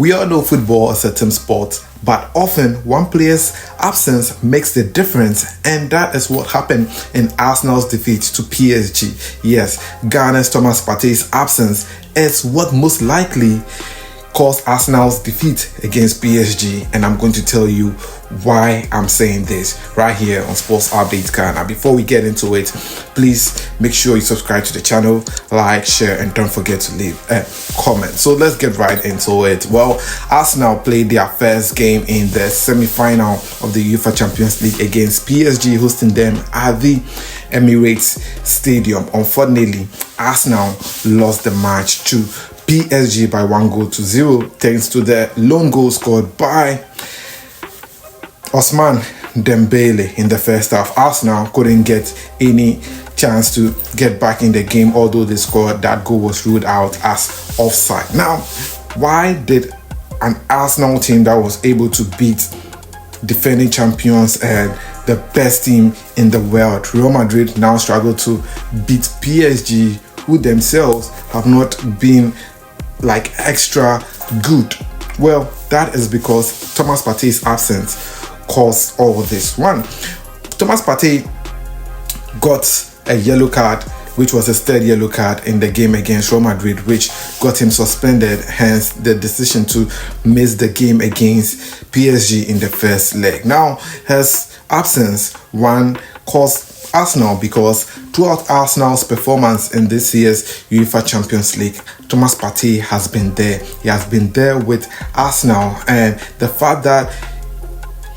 We all know football is a team sport, but often one player's absence makes the difference, and that is what happened in Arsenal's defeat to PSG. Yes, Ghana's Thomas Partey's absence is what most likely caused Arsenal's defeat against PSG, and I'm going to tell you why I'm saying this right here on Sports Update Ghana. Before we get into it, please make sure you subscribe to the channel, like, share, and don't forget to leave a comment. So let's get right into it. Well, Arsenal played their first game in the semi-final of the UEFA Champions League against PSG, hosting them at the Emirates Stadium. Unfortunately, Arsenal lost the match to PSG by 1-0 thanks to the lone goal scored by Ousmane Dembele in the first half. Arsenal couldn't get any chance to get back in the game, although they scored. That goal was ruled out as offside. Now, why did an Arsenal team that was able to beat defending champions and the best team in the world, Real Madrid, now struggle to beat PSG, who themselves have not been like extra good? Well, that is because Thomas Partey's absence caused all this. One, Thomas Partey got a yellow card, which was his third yellow card in the game against Real Madrid, which got him suspended, hence the decision to miss the game against PSG in the first leg. Now, his absence, one, caused Arsenal because throughout Arsenal's performance in this year's UEFA Champions League, Thomas Partey has been there. He has been there with Arsenal, and the fact that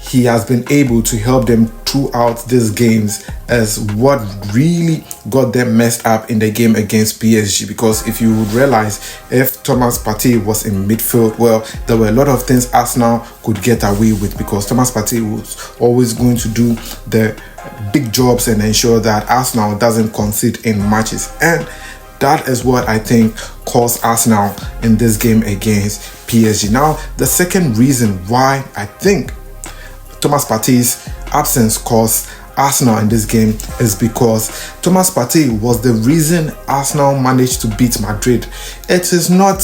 he has been able to help them throughout these games is what really got them messed up in the game against PSG. Because if you would realize, if Thomas Partey was in midfield, well, there were a lot of things Arsenal could get away with, because Thomas Partey was always going to do the big jobs and ensure that Arsenal doesn't concede in matches. And that is what I think caused Arsenal in this game against PSG. Now, the second reason why I think Thomas Partey's absence caused Arsenal in this game is because Thomas Partey was the reason Arsenal managed to beat Madrid. It is not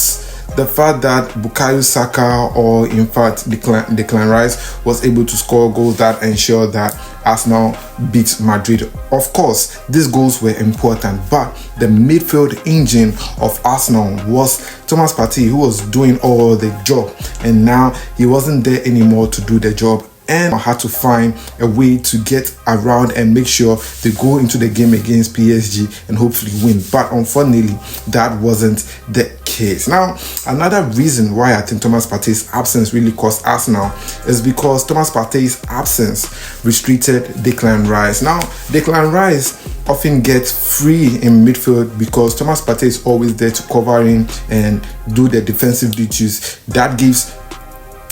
the fact that Bukayo Saka or in fact Declan Rice was able to score goals that ensured that Arsenal beat Madrid. Of course, these goals were important, but the midfield engine of Arsenal was Thomas Partey, who was doing all the job, and now he wasn't there anymore to do the job, and had to find a way to get around and make sure they go into the game against PSG and hopefully win. But unfortunately, that wasn't the case. Now, another reason why I think Thomas Partey's absence really cost Arsenal is because Thomas Partey's absence restricted Declan Rice. Now, Declan Rice often gets free in midfield because Thomas Partey is always there to cover in and do the defensive duties. That gives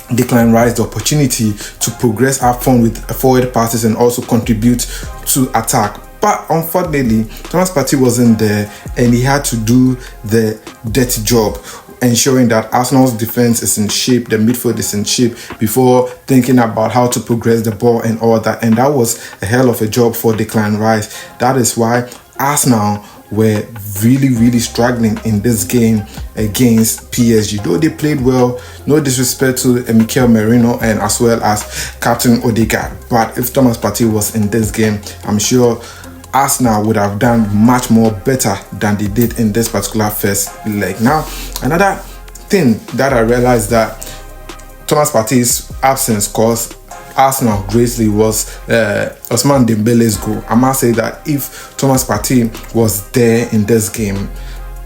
Declan Rice the opportunity to progress up front with forward passes and also contribute to attack. But unfortunately, Thomas Partey wasn't there, and he had to do the dirty job, ensuring that Arsenal's defense is in shape, the midfield is in shape, before thinking about how to progress the ball and all that. And that was a hell of a job for Declan Rice. That is why Arsenal were really struggling in this game against PSG. Though they played well, no disrespect to Mikel Merino and as well as Captain Odegaard, but if Thomas Partey was in this game, I'm sure Arsenal would have done much more better than they did in this particular first leg. Now, another thing that I realized that Thomas Partey's absence caused Arsenal greatly was Ousmane Dembele's goal. I must say that if Thomas Partey was there in this game,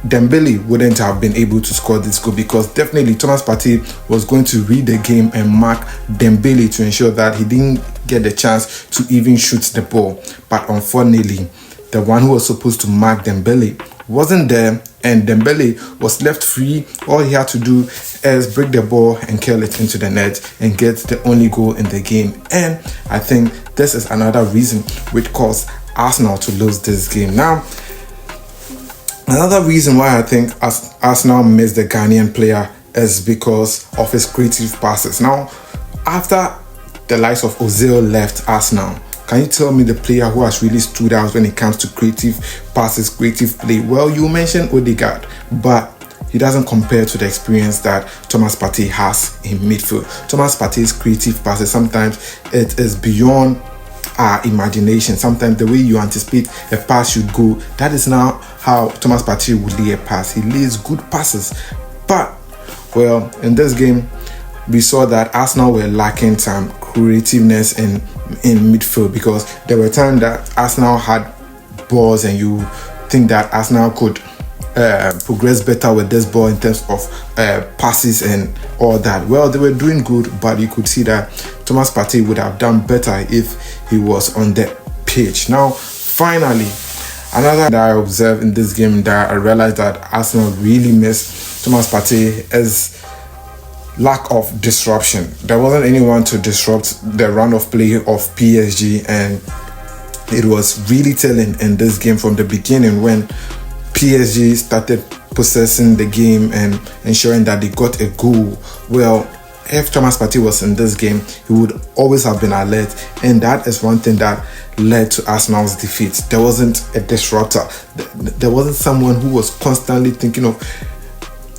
Dembele wouldn't have been able to score this goal, because definitely Thomas Partey was going to read the game and mark Dembele to ensure that he didn't get the chance to even shoot the ball. But unfortunately, the one who was supposed to mark Dembele wasn't there, and Dembele was left free. All he had to do is break the ball and curl it into the net and get the only goal in the game. And I think this is another reason which caused Arsenal to lose this game. Now, another reason why I think Arsenal missed the Ghanaian player is because of his creative passes. Now, after the likes of Ozil left Arsenal, can you tell me the player who has really stood out when it comes to creative passes, creative play? Well, you mentioned Odegaard, but he doesn't compare to the experience that Thomas Partey has in midfield. Thomas Partey's creative passes, sometimes it is beyond our imagination. Sometimes the way you anticipate a pass should go, that is now how Thomas Partey would lay a pass. He lays good passes. But, well, in this game, we saw that Arsenal were lacking some creativeness in midfield, because there were times that Arsenal had balls and you think that Arsenal could progress better with this ball in terms of passes and all that. Well, they were doing good, but you could see that Thomas Partey would have done better if he was on the pitch. Now, finally, another that I observed in this game that I realized that Arsenal really missed Thomas Partey is lack of disruption. There wasn't anyone to disrupt the run of play of PSG, and it was really telling in this game from the beginning when PSG started possessing the game and ensuring that they got a goal. Well, if Thomas Partey was in this game, he would always have been alert, and that is one thing that led to Arsenal's defeat. There wasn't a disruptor. There wasn't someone who was constantly thinking of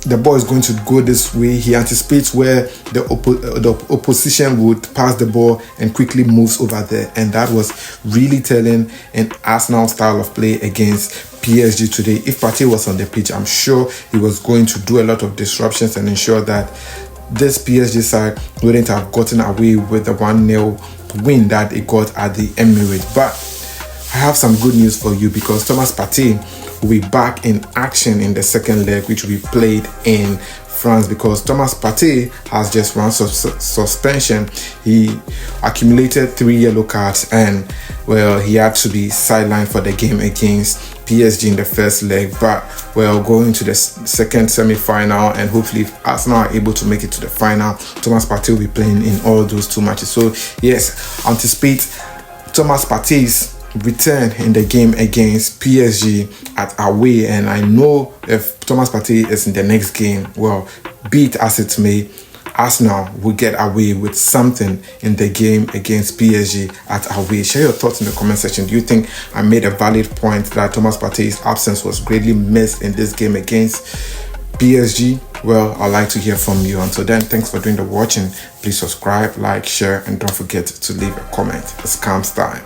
the ball is going to go this way. He anticipates where the opposition would pass the ball and quickly moves over there, and that was really telling in Arsenal style of play against PSG today. If Partey was on the pitch, I'm sure he was going to do a lot of disruptions and ensure that this PSG side wouldn't have gotten away with the 1-0 win that it got at the Emirates. But I have some good news for you, because Thomas Partey will be back in action in the second leg, which will be played in France, because Thomas Partey has just one suspension. He accumulated 3 yellow cards, and well, he had to be sidelined for the game against PSG in the first leg. But well, going to the second semi-final, and hopefully if Arsenal are able to make it to the final, Thomas Partey will be playing in all those 2 matches. So yes, anticipate Thomas Partey's return in the game against PSG at away. And I know if Thomas Partey is in the next game, well, be it as it may, Arsenal will get away with something in the game against PSG at away. Share your thoughts in the comment section. Do you think I made a valid point that Thomas Partey's absence was greatly missed in this game against PSG? Well, I'd like to hear from you. Until then, thanks for doing the watching. Please subscribe, like, share, and don't forget to leave a comment. It's Cam's time.